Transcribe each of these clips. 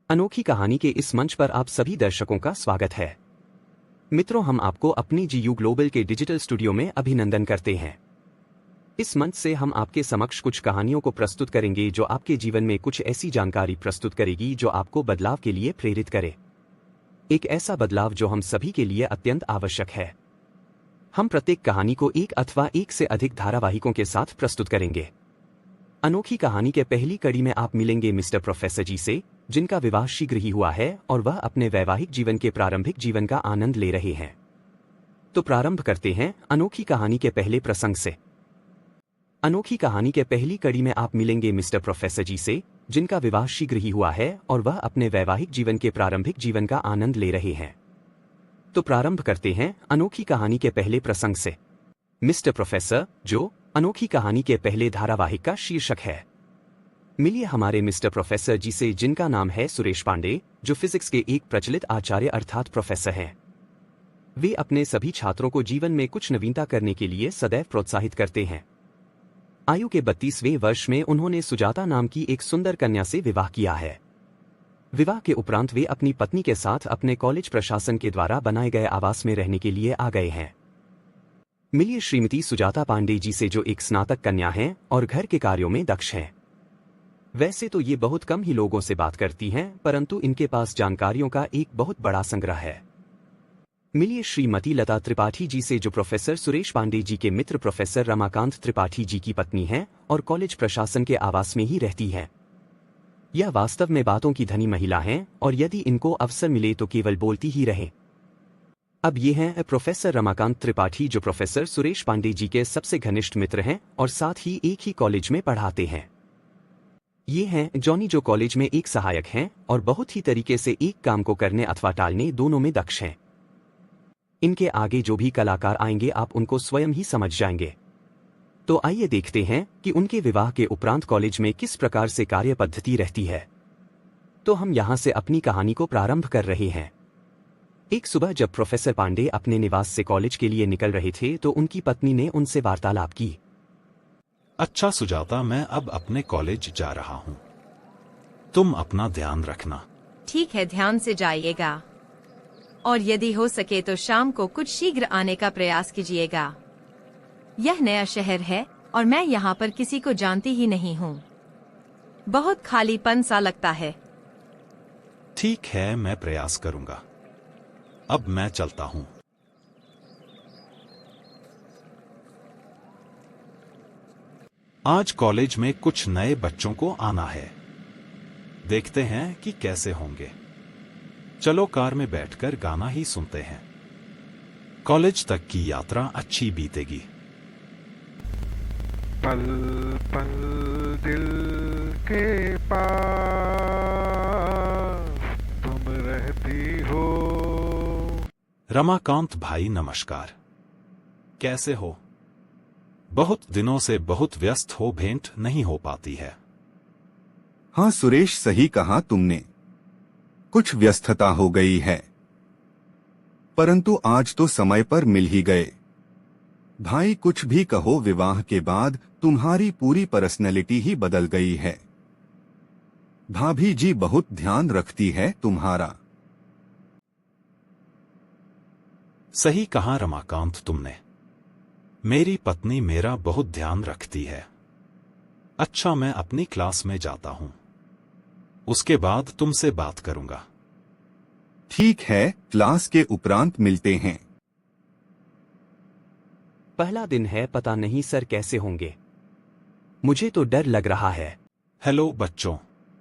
अनोखी कहानी के इस मंच पर आप सभी दर्शकों का स्वागत है। मित्रों, हम आपको अपनी जीयू ग्लोबल के डिजिटल स्टूडियो में अभिनंदन करते हैं। इस मंच से हम आपके समक्ष कुछ कहानियों को प्रस्तुत करेंगे जो आपके जीवन में कुछ ऐसी जानकारी प्रस्तुत करेगी जो आपको बदलाव के लिए प्रेरित करे। एक ऐसा बदलाव जो हम सभी के लिए अत्यंत आवश्यक है। हम प्रत्येक कहानी को एक अथवा एक से अधिक धारावाहिकों के साथ प्रस्तुत करेंगे। अनोखी कहानी के पहली कड़ी में आप मिलेंगे मिस्टर प्रोफेसर जी से, जिनका विवाह शीघ्र ही हुआ है और वह अपने वैवाहिक जीवन के प्रारंभिक जीवन का आनंद ले रहे हैं। तो प्रारंभ करते हैं अनोखी कहानी के पहले प्रसंग से। अनोखी कहानी के पहली कड़ी में आप मिलेंगे मिस्टर प्रोफेसर जी से, जिनका विवाह शीघ्र ही हुआ है और वह अपने वैवाहिक जीवन के प्रारंभिक जीवन का आनंद ले रहे हैं। तो प्रारंभ करते हैं अनोखी कहानी के पहले प्रसंग से। मिस्टर प्रोफेसर, जो अनोखी कहानी के पहले धारावाहिक का शीर्षक है। मिलिए हमारे मिस्टर प्रोफेसर जी से, जिनका नाम है सुरेश पांडे, जो फिजिक्स के एक प्रचलित आचार्य अर्थात प्रोफेसर हैं। वे अपने सभी छात्रों को जीवन में कुछ नवीनता करने के लिए सदैव प्रोत्साहित करते हैं। आयु के 32वें वर्ष में उन्होंने सुजाता नाम की एक सुंदर कन्या से विवाह किया है। विवाह के उपरांत वे अपनी पत्नी के साथ अपने कॉलेज प्रशासन के द्वारा बनाए गए आवास में रहने के लिए आ गए हैं। मिलिए श्रीमती सुजाता पांडे जी से, जो एक स्नातक कन्या हैं और घर के कार्यों में दक्ष हैं। वैसे तो ये बहुत कम ही लोगों से बात करती हैं, परंतु इनके पास जानकारियों का एक बहुत बड़ा संग्रह है। मिलिए श्रीमती लता त्रिपाठी जी से, जो प्रोफेसर सुरेश पांडे जी के मित्र प्रोफेसर रमाकांत त्रिपाठी जी की पत्नी हैं और कॉलेज प्रशासन के आवास में ही रहती हैं। यह वास्तव में बातों की धनी महिला हैं और यदि इनको अवसर मिले तो केवल बोलती ही रहें। अब ये हैं प्रोफेसर रमाकांत त्रिपाठी, जो प्रोफेसर सुरेश पांडे जी के सबसे घनिष्ठ मित्र हैं और साथ ही एक ही कॉलेज में पढ़ाते हैं। ये हैं जॉनी, जो कॉलेज में एक सहायक हैं और बहुत ही तरीके से एक काम को करने अथवा टालने दोनों में दक्ष हैं। इनके आगे जो भी कलाकार आएंगे आप उनको स्वयं ही समझ जाएंगे। तो आइए देखते हैं कि उनके विवाह के उपरांत कॉलेज में किस प्रकार से कार्य पद्धति रहती है। तो हम यहाँ से अपनी कहानी को प्रारंभ कर रहे हैं। एक सुबह जब प्रोफेसर पांडे अपने निवास से कॉलेज के लिए निकल रहे थे तो उनकी पत्नी ने उनसे वार्तालाप की। अच्छा सुजाता, मैं अब अपने कॉलेज जा रहा हूँ। तुम अपना ध्यान रखना। ठीक है, ध्यान से जाइएगा और यदि हो सके तो शाम को कुछ शीघ्र आने का प्रयास कीजिएगा। यह नया शहर है और मैं यहाँ पर किसी को जानती ही नहीं हूँ। बहुत खालीपन सा लगता है। ठीक है, मैं प्रयास करूँगा। अब मैं चलता हूँ। आज कॉलेज में कुछ नए बच्चों को आना है। देखते हैं कि कैसे होंगे। चलो कार में बैठकर गाना ही सुनते हैं। कॉलेज तक की यात्रा अच्छी बीतेगी। पल पल दिल के पास तुम रहती हो। रमाकांत भाई नमस्कार, कैसे हो? बहुत दिनों से बहुत व्यस्त हो, भेंट नहीं हो पाती है। हाँ सुरेश, सही कहा तुमने। कुछ व्यस्तता हो गई है, परंतु आज तो समय पर मिल ही गए। भाई कुछ भी कहो, विवाह के बाद तुम्हारी पूरी पर्सनैलिटी ही बदल गई है। भाभी जी बहुत ध्यान रखती है तुम्हारा। सही कहा रमाकांत तुमने। मेरी पत्नी मेरा बहुत ध्यान रखती है। अच्छा, मैं अपनी क्लास में जाता हूँ। उसके बाद तुमसे बात करूंगा। ठीक है, क्लास के उपरांत मिलते हैं। पहला दिन है, पता नहीं सर कैसे होंगे। मुझे तो डर लग रहा है। हेलो बच्चों,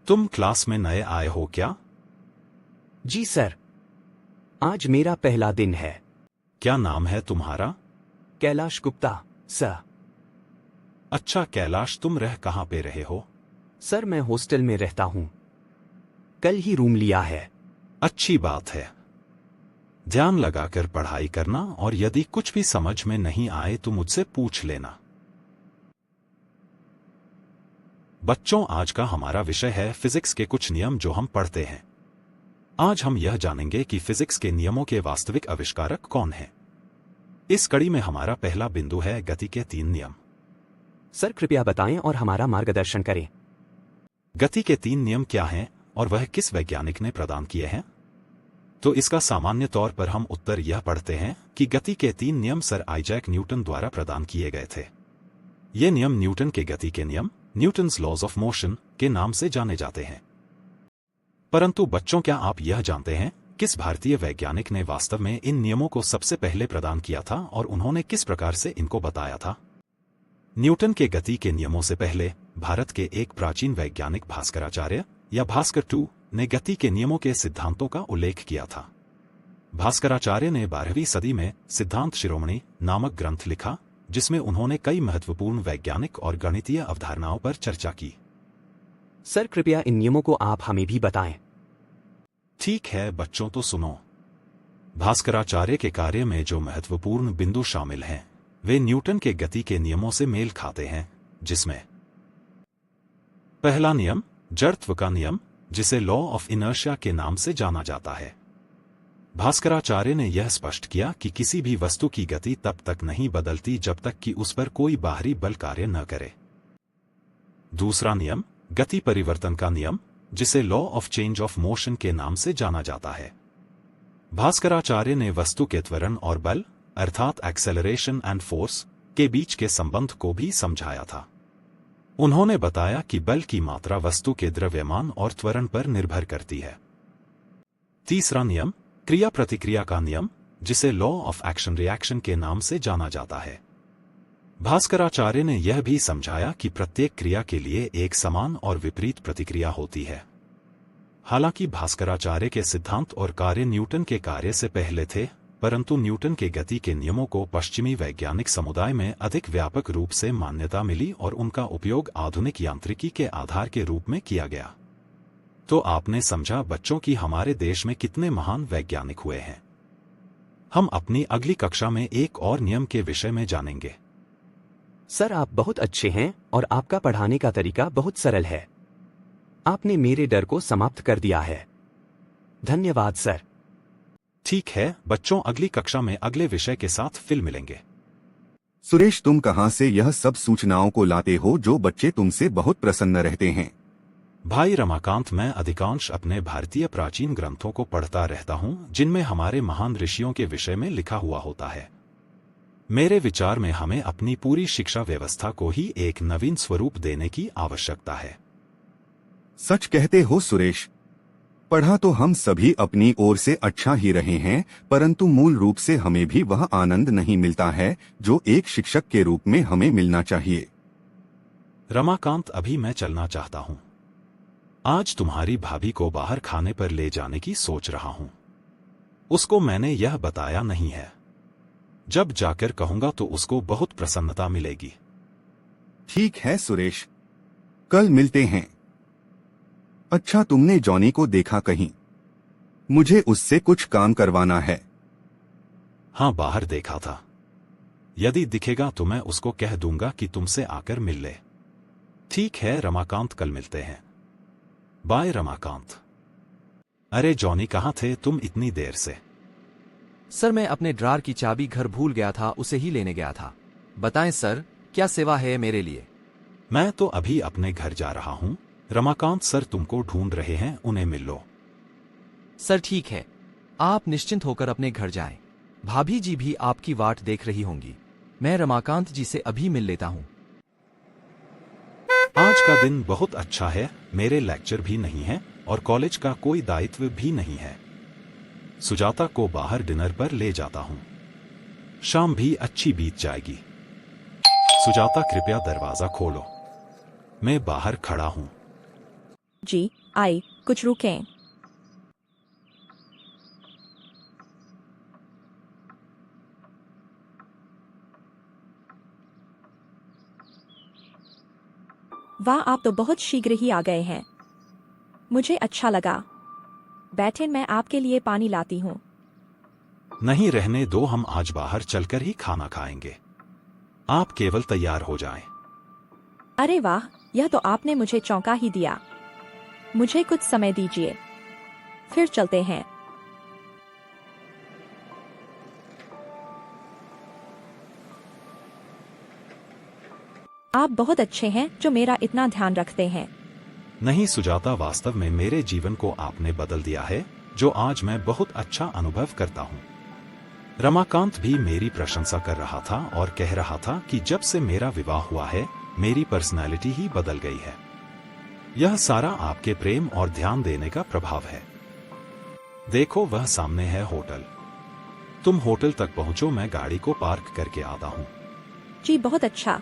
तुम क्लास में नए आए हो क्या? जी सर, आज मेरा पहला दिन है। क्या नाम है तुम्हारा? कैलाश गुप्ता सर। अच्छा कैलाश, तुम रह कहाँ पे रहे हो? सर मैं हॉस्टल में रहता हूँ, कल ही रूम लिया है। अच्छी बात है। ध्यान लगाकर पढ़ाई करना और यदि कुछ भी समझ में नहीं आए तो मुझसे पूछ लेना। बच्चों, आज का हमारा विषय है फिजिक्स के कुछ नियम जो हम पढ़ते हैं। आज हम यह जानेंगे कि फिजिक्स के नियमों के वास्तविक आविष्कारक कौन हैं। इस कड़ी में हमारा पहला बिंदु है गति के 3 नियम। सर कृपया बताएं और हमारा मार्गदर्शन करें। गति के 3 नियम क्या हैं और वह किस वैज्ञानिक ने प्रदान किए हैं? तो इसका सामान्य तौर पर हम उत्तर यह पढ़ते हैं कि गति के 3 नियम सर आइजैक न्यूटन द्वारा प्रदान किए गए थे। ये नियम न्यूटन के गति के नियम, न्यूटन्स लॉज ऑफ मोशन के नाम से जाने जाते हैं। परंतु बच्चों, क्या आप यह जानते हैं किस भारतीय वैज्ञानिक ने वास्तव में इन नियमों को सबसे पहले प्रदान किया था और उन्होंने किस प्रकार से इनको बताया था? न्यूटन के गति के नियमों से पहले भारत के एक प्राचीन वैज्ञानिक भास्कराचार्य या भास्कर II ने गति के नियमों के सिद्धांतों का उल्लेख किया था। भास्कराचार्य ने 12वीं सदी में सिद्धांत शिरोमणि नामक ग्रंथ लिखा, जिसमें उन्होंने कई महत्वपूर्ण वैज्ञानिक और गणितीय अवधारणाओं पर चर्चा की। सर कृपया इन नियमों को आप हमें भी बताएं। ठीक है बच्चों, तो सुनो। भास्कराचार्य के कार्य में जो महत्वपूर्ण बिंदु शामिल हैं वे न्यूटन के गति के नियमों से मेल खाते हैं, जिसमें पहला नियम जड़त्व का नियम, जिसे लॉ ऑफ इनर्शिया के नाम से जाना जाता है। भास्कराचार्य ने यह स्पष्ट किया कि किसी भी वस्तु की गति तब तक नहीं बदलती जब तक कि उस पर कोई बाहरी बल कार्य न करे। दूसरा नियम गति परिवर्तन का नियम, जिसे law of change of motion के नाम से जाना जाता है। भास्कराचार्य ने वस्तु के त्वरण और बल अर्थात एक्सेलरेशन एंड फोर्स के बीच के संबंध को भी समझाया था। उन्होंने बताया कि बल की मात्रा वस्तु के द्रव्यमान और त्वरण पर निर्भर करती है। तीसरा नियम क्रिया प्रतिक्रिया का नियम, जिसे लॉ ऑफ एक्शन रिएक्शन के नाम से जाना जाता है। भास्कराचार्य ने यह भी समझाया कि प्रत्येक क्रिया के लिए एक समान और विपरीत प्रतिक्रिया होती है। हालांकि भास्कराचार्य के सिद्धांत और कार्य न्यूटन के कार्य से पहले थे, परंतु न्यूटन के गति के नियमों को पश्चिमी वैज्ञानिक समुदाय में अधिक व्यापक रूप से मान्यता मिली और उनका उपयोग आधुनिक यांत्रिकी के आधार के रूप में किया गया। तो आपने समझा बच्चों कि हमारे देश में कितने महान वैज्ञानिक हुए हैं। हम अपनी अगली कक्षा में एक और नियम के विषय में जानेंगे। सर आप बहुत अच्छे हैं और आपका पढ़ाने का तरीका बहुत सरल है। आपने मेरे डर को समाप्त कर दिया है। धन्यवाद सर। ठीक है बच्चों, अगली कक्षा में अगले विषय के साथ फिर मिलेंगे। सुरेश, तुम कहाँ से यह सब सूचनाओं को लाते हो जो बच्चे तुमसे बहुत प्रसन्न रहते हैं? भाई रमाकांत, मैं अधिकांश अपने भारतीय प्राचीन ग्रंथों को पढ़ता रहता हूँ, जिनमें हमारे महान ऋषियों के विषय में लिखा हुआ होता है। मेरे विचार में हमें अपनी पूरी शिक्षा व्यवस्था को ही एक नवीन स्वरूप देने की आवश्यकता है। सच कहते हो सुरेश। पढ़ा तो हम सभी अपनी ओर से अच्छा ही रहे हैं, परंतु मूल रूप से हमें भी वह आनंद नहीं मिलता है जो एक शिक्षक के रूप में हमें मिलना चाहिए। रमाकांत, अभी मैं चलना चाहता हूँ। आज तुम्हारी भाभी को बाहर खाने पर ले जाने की सोच रहा हूँ। उसको मैंने यह बताया नहीं है। जब जाकर कहूंगा तो उसको बहुत प्रसन्नता मिलेगी। ठीक है सुरेश, कल मिलते हैं। अच्छा, तुमने जॉनी को देखा कहीं? मुझे उससे कुछ काम करवाना है। हाँ, बाहर देखा था। यदि दिखेगा तो मैं उसको कह दूंगा कि तुमसे आकर मिल ले। ठीक है रमाकांत, कल मिलते हैं। बाय रमाकांत। अरे जॉनी, कहाँ थे तुम इतनी देर से? सर मैं अपने ड्रार की चाबी घर भूल गया था, उसे ही लेने गया था। बताएं सर, क्या सेवा है मेरे लिए? मैं तो अभी अपने घर जा रहा हूँ। रमाकांत सर तुमको ढूंढ रहे हैं, उन्हें मिल लो। सर ठीक है, आप निश्चिंत होकर अपने घर जाएं। भाभी जी भी आपकी वाट देख रही होंगी। मैं रमाकांत जी से अभी मिल लेता हूँ। आज का दिन बहुत अच्छा है। मेरे लेक्चर भी नहीं है और कॉलेज का कोई दायित्व भी नहीं है। सुजाता को बाहर डिनर पर ले जाता हूँ। शाम भी अच्छी बीत जाएगी। सुजाता, कृपया दरवाजा खोलो। मैं बाहर खड़ा हूँ। जी आई, कुछ रुकें। वाह, आप तो बहुत शीघ्र ही आ गए हैं। मुझे अच्छा लगा। बैठे, मैं आपके लिए पानी लाती हूँ। नहीं, रहने दो, हम आज बाहर चलकर ही खाना खाएंगे। आप केवल तैयार हो जाएं। अरे वाह, यह तो आपने मुझे चौंका ही दिया। मुझे कुछ समय दीजिए, फिर चलते हैं। आप बहुत अच्छे हैं जो मेरा इतना ध्यान रखते हैं। नहीं सुजाता, वास्तव में मेरे जीवन को आपने बदल दिया है, जो आज मैं बहुत अच्छा अनुभव करता हूँ। रमाकांत भी मेरी प्रशंसा कर रहा था और कह रहा था कि जब से मेरा विवाह हुआ है, मेरी पर्सनैलिटी ही बदल गई है। यह सारा आपके प्रेम और ध्यान देने का प्रभाव है। देखो, वह सामने है होटल। तुम होटल तक पहुंचो, मैं गाड़ी को पार्क करके आता हूँ। जी बहुत अच्छा,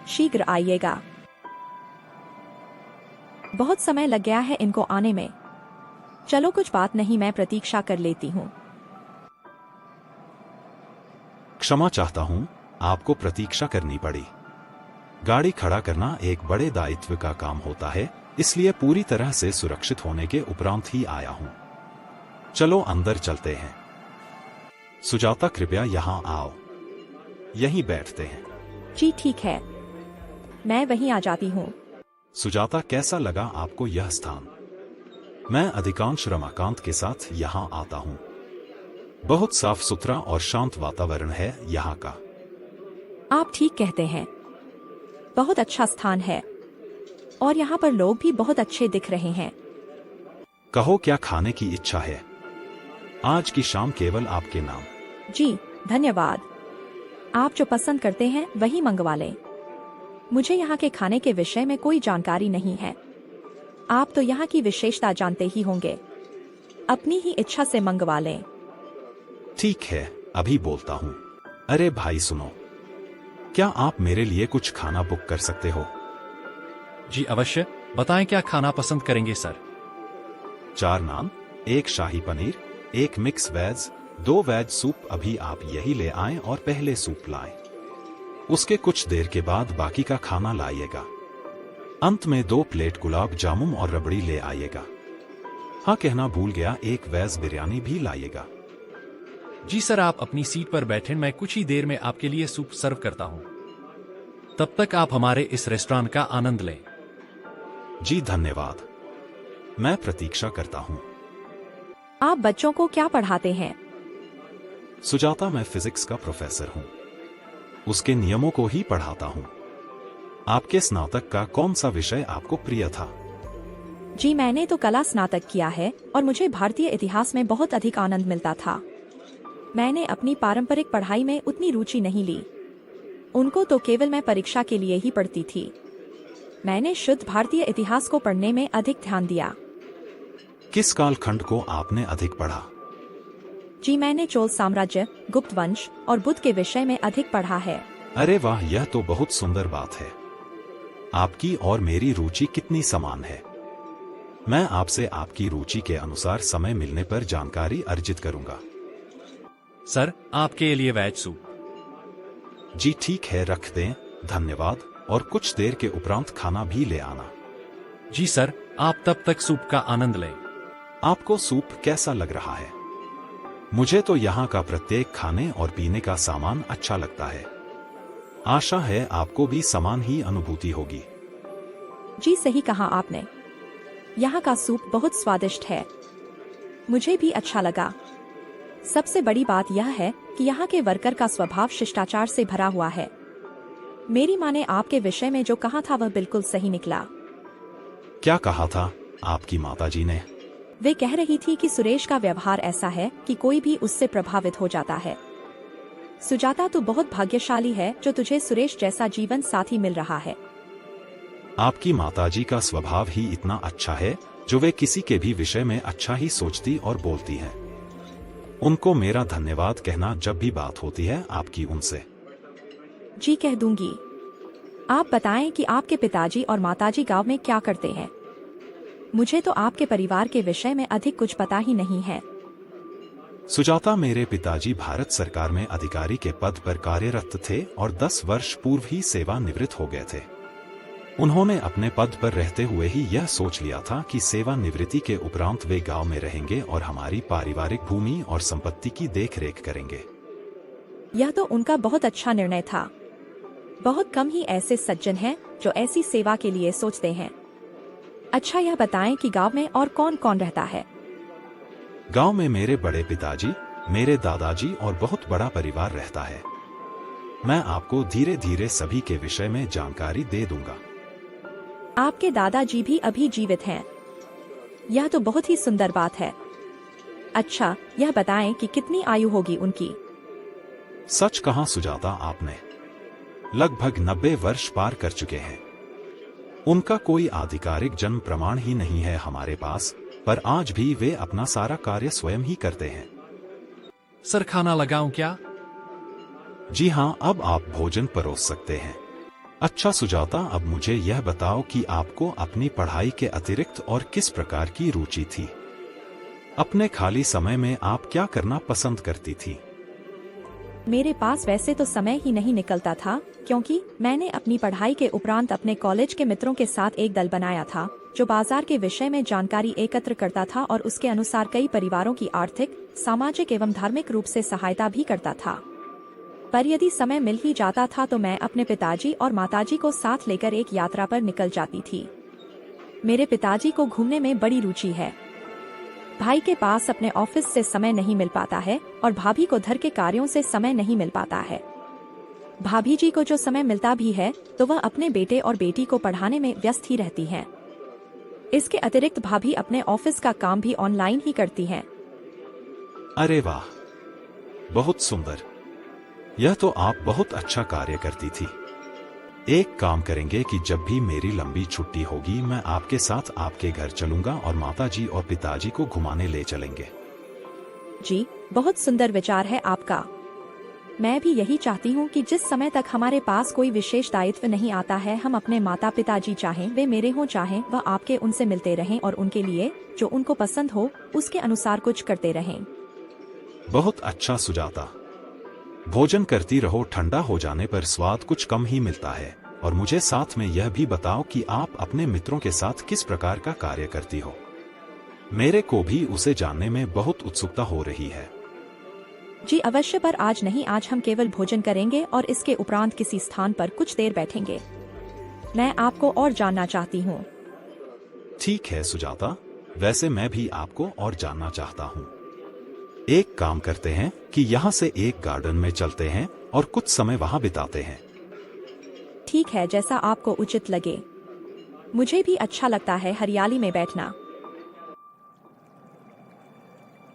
शीघ्र आइएगा। बहुत समय लग गया है इनको आने में। चलो कुछ बात नहीं, मैं प्रतीक्षा कर लेती हूँ। क्षमा चाहता हूँ, आपको प्रतीक्षा करनी पड़ी। गाड़ी खड़ा करना एक बड़े दायित्व का काम होता है, इसलिए पूरी तरह से सुरक्षित होने के उपरांत ही आया हूँ। चलो अंदर चलते हैं। सुजाता, कृपया यहाँ आओ, यहीं बैठते हैं। जी ठीक है, मैं वहीं आ जाती हूँ। सुजाता, कैसा लगा आपको यह स्थान? मैं अधिकांश रमाकांत के साथ यहाँ आता हूँ। बहुत साफ सुथरा और शांत वातावरण है यहाँ का। आप ठीक कहते हैं, बहुत अच्छा स्थान है और यहाँ पर लोग भी बहुत अच्छे दिख रहे हैं। कहो, क्या खाने की इच्छा है? आज की शाम केवल आपके नाम। जी धन्यवाद, आप जो पसंद करते हैं वही मंगवा लें। मुझे यहाँ के खाने के विषय में कोई जानकारी नहीं है। आप तो यहाँ की विशेषता जानते ही होंगे, अपनी ही इच्छा से मंगवा लें। ठीक है, अभी बोलता हूँ। अरे भाई सुनो, क्या आप मेरे लिए कुछ खाना बुक कर सकते हो? जी अवश्य, बताएं क्या खाना पसंद करेंगे sir? 4 naan, 1 shahi paneer, 1 mix veg, 2 veg soup. अभी आप यही ले आएं और पहले सूप लाएं। उसके कुछ देर के बाद बाकी का खाना लाइएगा। अंत में 2 प्लेट गुलाब जामुन और रबड़ी ले आइएगा। हाँ, कहना भूल गया, 1 वेज बिरयानी भी लाइएगा। जी सर, आप अपनी सीट पर बैठें, मैं कुछ ही देर में आपके लिए सूप सर्व करता हूँ। तब तक आप हमारे इस रेस्टोरेंट का आनंद लें। जी धन्यवाद, मैं प्रतीक्षा करता हूँ। आप बच्चों को क्या पढ़ाते हैं? सुजाता, मैं फिजिक्स का प्रोफेसर हूँ, उसके नियमों को ही पढ़ाता हूँ। आपके स्नातक का कौन सा विषय आपको प्रिय था? जी मैंने तो कला स्नातक किया है और मुझे भारतीय इतिहास में बहुत अधिक आनंद मिलता था। मैंने अपनी पारंपरिक पढ़ाई में उतनी रुचि नहीं ली, उनको तो केवल मैं परीक्षा के लिए ही पढ़ती थी। मैंने शुद्ध भारतीय इतिहास को पढ़ने में अधिक ध्यान दिया। किस कालखंड को आपने अधिक पढ़ा? जी मैंने चोल साम्राज्य, गुप्त वंश और बुद्ध के विषय में अधिक पढ़ा है। अरे वाह, यह तो बहुत सुंदर बात है। आपकी और मेरी रुचि कितनी समान है। मैं आपसे आपकी रुचि के अनुसार समय मिलने पर जानकारी अर्जित करूंगा। सर, आपके लिए वेज सूप। जी ठीक है, रख दें, धन्यवाद। और कुछ देर के उपरांत खाना भी ले आना। जी सर, आप तब तक सूप का आनंद लें। आपको सूप कैसा लग रहा है? मुझे तो यहाँ का प्रत्येक खाने और पीने का सामान अच्छा लगता है। आशा है आपको भी समान ही अनुभूति होगी। जी सही कहा आपने, यहाँ का सूप बहुत स्वादिष्ट है, मुझे भी अच्छा लगा। सबसे बड़ी बात यह है कि यहाँ के वर्कर का स्वभाव शिष्टाचार से भरा हुआ है। मेरी माँ ने आपके विषय में जो कहा था वह बिल्कुल सही निकला। क्या कहा था आपकी माताजी ने? वे कह रही थी कि सुरेश का व्यवहार ऐसा है कि कोई भी उससे प्रभावित हो जाता है। सुजाता, तू बहुत भाग्यशाली है जो तुझे सुरेश जैसा जीवन साथी मिल रहा है। आपकी माताजी का स्वभाव ही इतना अच्छा है जो वे किसी के भी विषय में अच्छा ही सोचती और बोलती हैं। उनको मेरा धन्यवाद कहना जब भी बात होती है आपकी उनसे। जी कह दूंगी। आप बताएं कि आपके पिताजी और माताजी गांव में क्या करते हैं? मुझे तो आपके परिवार के विषय में अधिक कुछ पता ही नहीं है। सुजाता, मेरे पिताजी भारत सरकार में अधिकारी के पद पर कार्यरत थे और 10 वर्ष पूर्व ही सेवानिवृत्त हो गए थे। उन्होंने अपने पद पर रहते हुए ही यह सोच लिया था कि सेवानिवृत्ति के उपरांत वे गांव में रहेंगे और हमारी पारिवारिक भूमि और संपत्ति की देखरेख करेंगे। यह तो उनका बहुत अच्छा निर्णय था। बहुत कम ही ऐसे सज्जन हैं जो ऐसी सेवा के लिए सोचते हैं। अच्छा, यह बताएं कि गांव में और कौन कौन रहता है? गांव में मेरे बड़े पिताजी, मेरे दादाजी और बहुत बड़ा परिवार रहता है। मैं आपको धीरे धीरे सभी के विषय में जानकारी दे दूंगा। आपके दादाजी भी अभी जीवित हैं। यह तो बहुत ही सुंदर बात है। अच्छा, यह बताएं कि कितनी आयु होगी उनकी। सच कहा सुजाता आपने, लगभग 90 वर्ष पार कर चुके हैं। उनका कोई आधिकारिक जन्म प्रमाण ही नहीं है हमारे पास, पर आज भी वे अपना सारा कार्य स्वयं ही करते हैं। सर, खाना लगाऊं क्या? जी हाँ, अब आप भोजन परोस सकते हैं। अच्छा सुजाता, अब मुझे यह बताओ कि आपको अपनी पढ़ाई के अतिरिक्त और किस प्रकार की रुचि थी? अपने खाली समय में आप क्या करना पसंद करती थी? मेरे पास वैसे तो समय ही नहीं निकलता था, क्योंकि मैंने अपनी पढ़ाई के उपरांत अपने कॉलेज के मित्रों के साथ एक दल बनाया था जो बाजार के विषय में जानकारी एकत्र करता था और उसके अनुसार कई परिवारों की आर्थिक, सामाजिक एवं धार्मिक रूप से सहायता भी करता था। पर यदि समय मिल ही जाता था तो मैं अपने पिताजी और माताजी को साथ लेकर एक यात्रा पर निकल जाती थी। मेरे पिताजी को घूमने में बड़ी रुचि है। भाई के पास अपने ऑफिस से समय नहीं मिल पाता है और भाभी को घर के कार्यों से समय नहीं मिल पाता है। भाभी जी को जो समय मिलता भी है तो वह अपने बेटे और बेटी को पढ़ाने में व्यस्त ही रहती हैं। इसके अतिरिक्त भाभी अपने ऑफिस का काम भी ऑनलाइन ही करती हैं। अरे वाह, बहुत सुंदर। यह तो आप बहुत अच्छा कार्य करती थी। एक काम करेंगे कि जब भी मेरी लंबी छुट्टी होगी मैं आपके साथ आपके घर चलूंगा और माताजी और पिताजी को घुमाने ले चलेंगे। जी, बहुत सुंदर विचार है आपका। मैं भी यही चाहती हूँ कि जिस समय तक हमारे पास कोई विशेष दायित्व नहीं आता है, हम अपने माता पिताजी चाहें वे मेरे हों चाहें वह आपके, उनसे मिलते रहें और उनके लिए जो उनको पसंद हो उसके अनुसार कुछ करते रहें। बहुत अच्छा सुजाता। भोजन करती रहो, ठंडा हो जाने पर स्वाद कुछ कम ही मिलता है। और मुझे साथ में यह भी बताओ कि आप अपने मित्रों के साथ किस प्रकार का कार्य करती हो। मेरे को भी उसे जानने में बहुत उत्सुकता हो रही है। जी अवश्य, पर आज नहीं। आज हम केवल भोजन करेंगे और इसके उपरांत किसी स्थान पर कुछ देर बैठेंगे। मैं आपको और जानना चाहती हूँ। ठीक है सुजाता, वैसे मैं भी आपको और जानना चाहता हूँ। एक काम करते हैं कि यहाँ से एक गार्डन में चलते हैं और कुछ समय वहाँ बिताते हैं। ठीक है, जैसा आपको उचित लगे। मुझे भी अच्छा लगता है हरियाली में बैठना।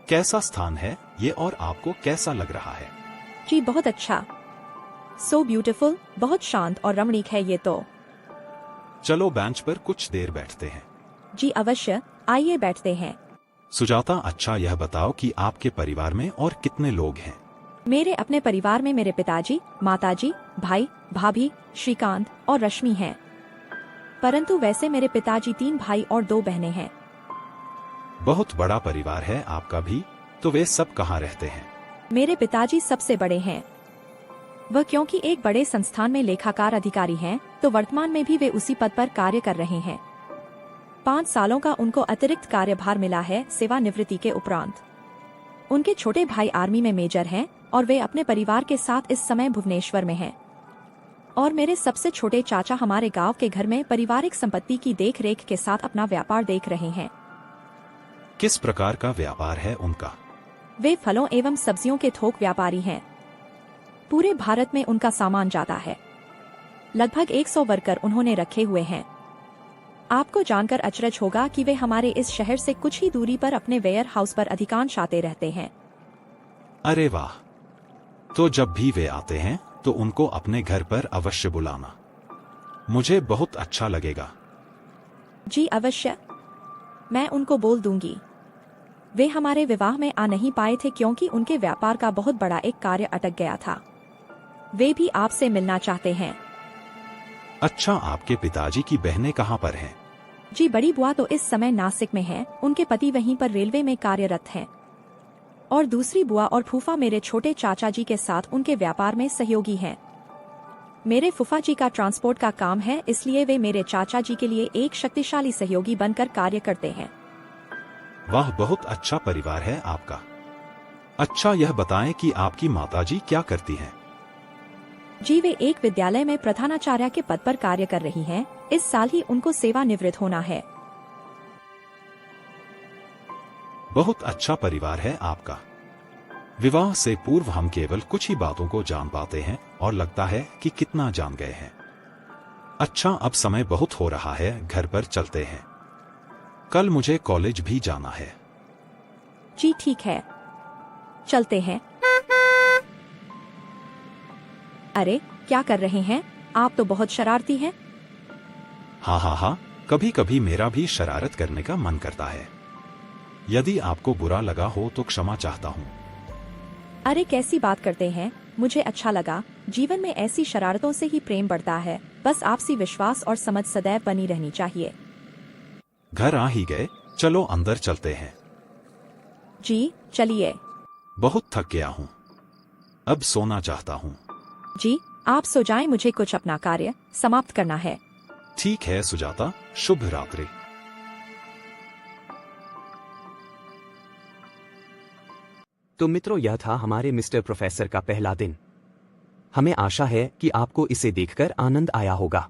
कैसा स्थान है ये और आपको कैसा लग रहा है? जी बहुत अच्छा। सो ब्यूटीफुल, बहुत शांत और रमणीक है ये तो। चलो बेंच पर कुछ देर बैठते हैं। जी अवश्य, आइए बैठते हैं। सुजाता, अच्छा यह बताओ कि आपके परिवार में और कितने लोग हैं? मेरे अपने परिवार में मेरे पिताजी, माताजी, भाई, भाभी, श्रीकांत और रश्मि हैं। परंतु वैसे मेरे पिताजी 3 भाई और 2 बहनें हैं। बहुत बड़ा परिवार है आपका भी। तो वे सब कहाँ रहते हैं? मेरे पिताजी सबसे बड़े हैं। वह क्योंकि एक बड़े संस्थान में लेखाकार अधिकारी हैं, तो वर्तमान में भी वे उसी पद पर कार्य कर रहे हैं। 5 सालों का उनको अतिरिक्त कार्यभार मिला है सेवानिवृत्ति के उपरांत। उनके छोटे भाई आर्मी में मेजर हैं और वे अपने परिवार के साथ इस समय भुवनेश्वर में हैं। और मेरे सबसे छोटे चाचा हमारे गांव के घर में पारिवारिक संपत्ति की देखरेख के साथ अपना व्यापार देख रहे हैं। किस प्रकार का व्यापार है उनका? वे फलों एवं सब्जियों के थोक व्यापारी हैं। पूरे भारत में उनका सामान जाता है। लगभग 100 वर्कर उन्होंने रखे हुए हैं। आपको जानकर अचरज होगा कि वे हमारे इस शहर से कुछ ही दूरी पर अपने वेयर हाउस पर अधिकांश आते रहते हैं। अरे वाह, तो जब भी वे आते हैं तो उनको अपने घर पर अवश्य बुलाना, मुझे बहुत अच्छा लगेगा। जी अवश्य, मैं उनको बोल दूंगी। वे हमारे विवाह में आ नहीं पाए थे क्योंकि उनके व्यापार का बहुत बड़ा एक कार्य अटक गया था। वे भी आपसे मिलना चाहते हैं। अच्छा, आपके पिताजी की बहनें कहाँ पर हैं? जी बड़ी बुआ तो इस समय नासिक में है, उनके पति वहीं पर रेलवे में कार्यरत हैं। और दूसरी बुआ और फूफा मेरे छोटे चाचा जी के साथ उनके व्यापार में सहयोगी हैं। मेरे फूफा जी का ट्रांसपोर्ट का काम है, इसलिए वे मेरे चाचा जी के लिए एक शक्तिशाली सहयोगी बनकर कार्य करते हैं। वाह, बहुत अच्छा परिवार है आपका। अच्छा यह बताएं कि आपकी माताजी क्या करती हैं? जी वे एक विद्यालय में प्रधानाचार्य के पद पर कार्य कर रही हैं। इस साल ही उनको सेवानिवृत्त होना है। बहुत अच्छा परिवार है आपका। विवाह से पूर्व हम केवल कुछ ही बातों को जान पाते हैं और लगता है कि कितना जान गए हैं। अच्छा, अब समय बहुत हो रहा है, घर पर चलते हैं। कल मुझे कॉलेज भी जाना है। जी ठीक है, चलते हैं। अरे क्या कर रहे हैं आप, तो बहुत शरारती हैं। हाँ हाँ हाँ, कभी कभी मेरा भी शरारत करने का मन करता है। यदि आपको बुरा लगा हो तो क्षमा चाहता हूँ। अरे कैसी बात करते हैं, मुझे अच्छा लगा। जीवन में ऐसी शरारतों से ही प्रेम बढ़ता है। बस आपसी विश्वास और समझ सदैव बनी रहनी चाहिए। घर आ ही गए, चलो अंदर चलते हैं। जी चलिए। बहुत थक गया हूँ, अब सोना चाहता हूँ। जी आप सो जाएं, मुझे कुछ अपना कार्य समाप्त करना है। ठीक है सुजाता, शुभ रात्रि। तो मित्रों, यह था हमारे मिस्टर प्रोफेसर का पहला दिन। हमें आशा है कि आपको इसे देखकर आनंद आया होगा।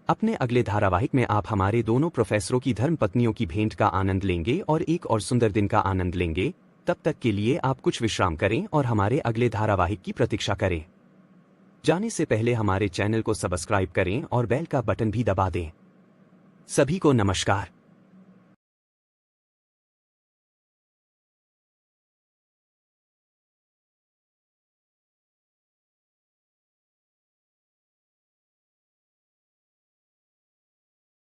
अपने अगले धारावाहिक में आप हमारे दोनों प्रोफेसरों की धर्मपत्नियों की भेंट का आनंद लेंगे और एक और सुंदर दिन का आनंद लेंगे। तब तक के लिए आप कुछ विश्राम करें और हमारे अगले धारावाहिक की प्रतीक्षा करें। जाने से पहले हमारे चैनल को सब्सक्राइब करें और बेल का बटन भी दबा दें। सभी को नमस्कार।